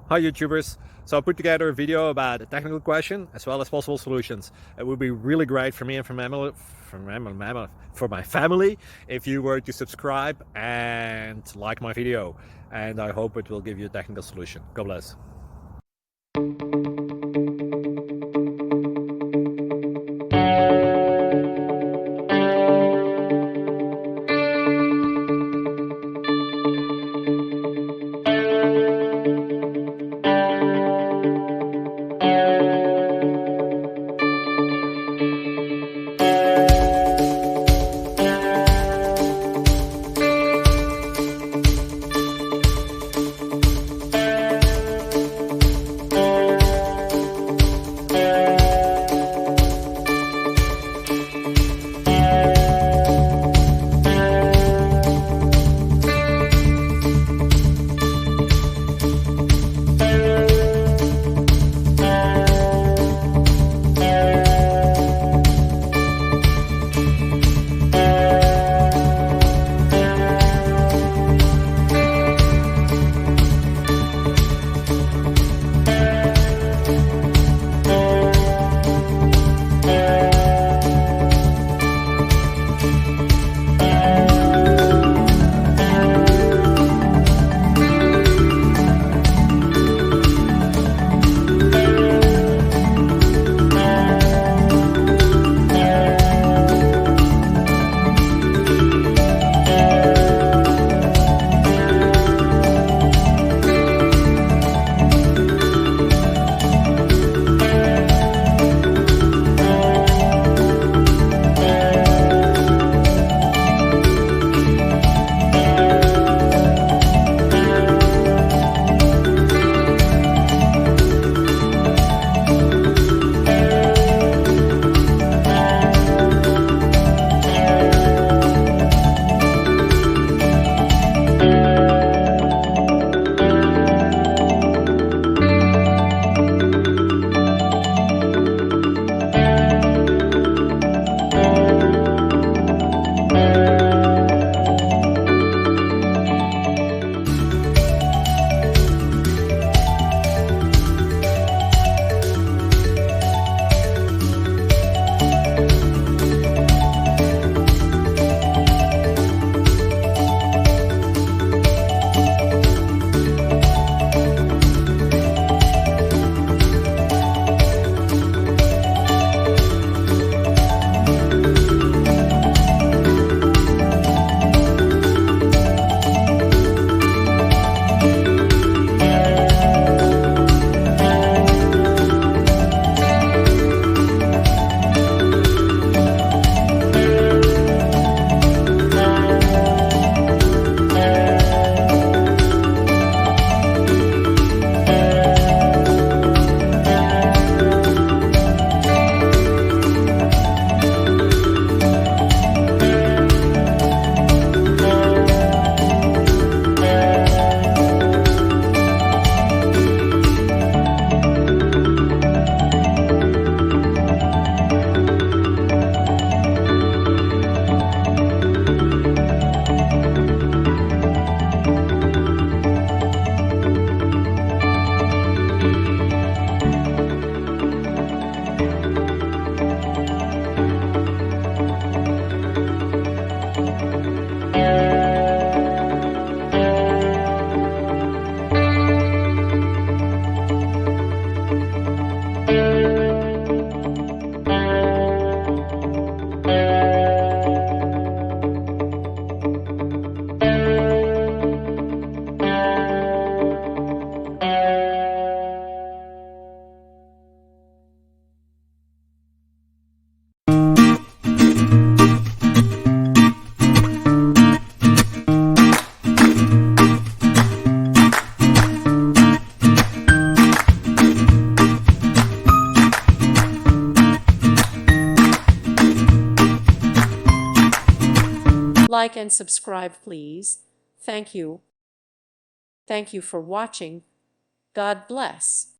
Hi YouTubers! So I put together a video about a technical question as well as possible solutions. It would be really great for me and for my family if you were to subscribe and like my video, and I hope it will give you a technical solution. God bless. Like and subscribe, please. Thank you. Thank you for watching. God bless.